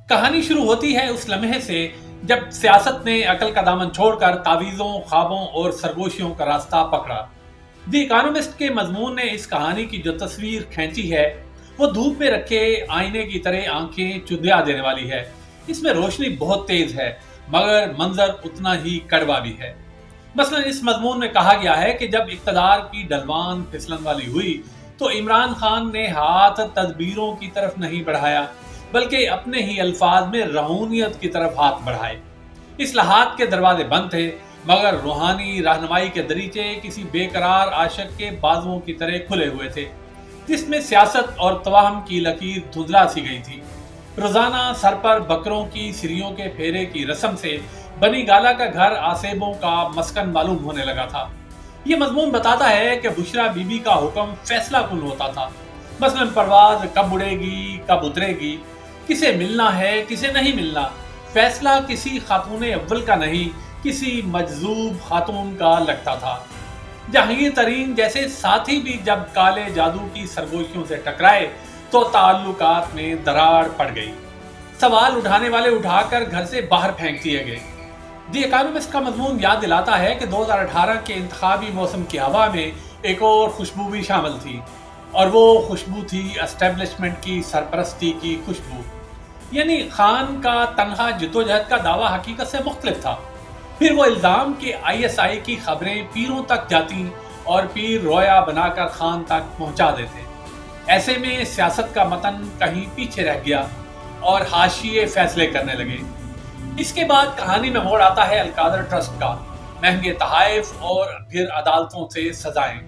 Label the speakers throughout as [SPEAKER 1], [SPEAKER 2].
[SPEAKER 1] کہانی شروع ہوتی ہے اس لمحے سے جب سیاست نے عقل کا دامن چھوڑ کر تعویذوں، خوابوں اور سرگوشیوں کا راستہ پکڑا۔ دی اکانومسٹ کے مضمون نے اس کہانی کی جو تصویر کھینچی ہے وہ دھوپ میں رکھے آئینے کی طرح آنکھیں چندیا دینے والی ہے۔ اس میں روشنی بہت تیز ہے مگر منظر اتنا ہی کڑوا بھی ہے۔ مثلا اس مضمون میں کہا گیا ہے کہ جب اقتدار کی ڈھلوان پھسلن والی ہوئی تو عمران خان نے ہاتھ تدبیروں کی طرف نہیں بڑھایا بلکہ اپنے ہی الفاظ میں رہونیت کی طرف ہاتھ بڑھائے۔ اصلاحات کے دروازے بند تھے مگر روحانی رہنمائی کے دریچے کسی بے قرار عاشق کے بازوؤں کی طرح کھلے ہوئے تھے جس میں سیاست اور توہم کی لکیر دھندلا سی گئی تھی۔ روزانہ سر پر بکروں کی سریوں کے پھیرے کی رسم سے بنی گالا کا گھر آسیبوں کا مسکن معلوم ہونے لگا تھا۔ یہ مضمون بتاتا ہے کہ بشرا بی بی کا حکم فیصلہ کن ہوتا تھا۔ مثلا پرواز کب اڑے گی، کب اترے گی، کسے ملنا ہے، کسے نہیں ملنا، فیصلہ کسی خاتون اول کا نہیں، کسی مجذوب خاتون کا لگتا تھا۔ جہانگیر ترین جیسے ساتھی بھی جب کالے جادو کی سرگوشیوں سے ٹکرائے تو تعلقات میں دراڑ پڑ گئی۔ سوال اٹھانے والے اٹھا کر گھر سے باہر پھینک دیے گئے۔ دی اکانومسٹ کا مضمون یاد دلاتا ہے کہ 2018 کے انتخابی موسم کی ہوا میں ایک اور خوشبو بھی شامل تھی، اور وہ خوشبو تھی اسٹیبلشمنٹ کی سرپرستی کی خوشبو۔ یعنی خان کا تنہا جدوجہد کا دعویٰ حقیقت سے مختلف تھا۔ پھر وہ الزام کہ ISI کی خبریں پیروں تک جاتیں اور پیر رویا بنا کر خان تک پہنچا دیتے۔ ایسے میں سیاست کا متن کہیں پیچھے رہ گیا اور حاشیے فیصلے کرنے لگے۔ اس کے بعد کہانی میں موڑ آتا ہے القادر ٹرسٹ کا، مہنگے تحائف اور پھر عدالتوں سے سزائیں۔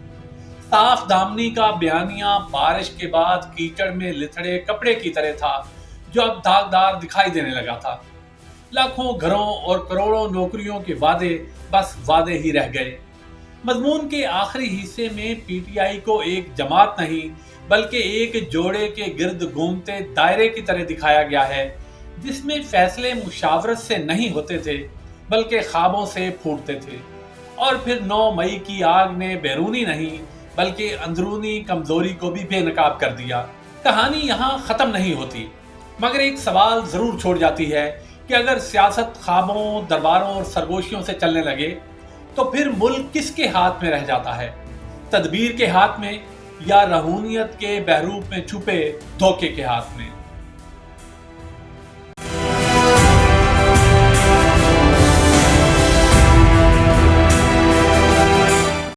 [SPEAKER 1] صاف دامنی کا بیانیہ بارش کے بعد کیچڑ میں لتھڑے کپڑے کی طرح تھا جو اب داغدار دکھائی دینے لگا تھا۔ لاکھوں گھروں اور کروڑوں نوکریوں کے وعدے بس وعدے ہی رہ گئے۔ مضمون کے آخری حصے میں PTI کو ایک جماعت نہیں بلکہ ایک جوڑے کے گرد گھومتے دائرے کی طرح دکھایا گیا ہے جس میں فیصلے مشاورت سے نہیں ہوتے تھے بلکہ خوابوں سے پھوٹتے تھے۔ اور پھر 9 مئی کی آگ نے بیرونی نہیں بلکہ اندرونی کمزوری کو بھی بے نقاب کر دیا۔ کہانی یہاں ختم نہیں ہوتی مگر ایک سوال ضرور چھوڑ جاتی ہے کہ اگر سیاست خوابوں، درباروں اور سرگوشیوں سے چلنے لگے تو پھر ملک کس کے ہاتھ میں رہ جاتا ہے؟ تدبیر کے ہاتھ میں یا رہونیت کے بحروپ میں چھپے دھوکے کے ہاتھ میں؟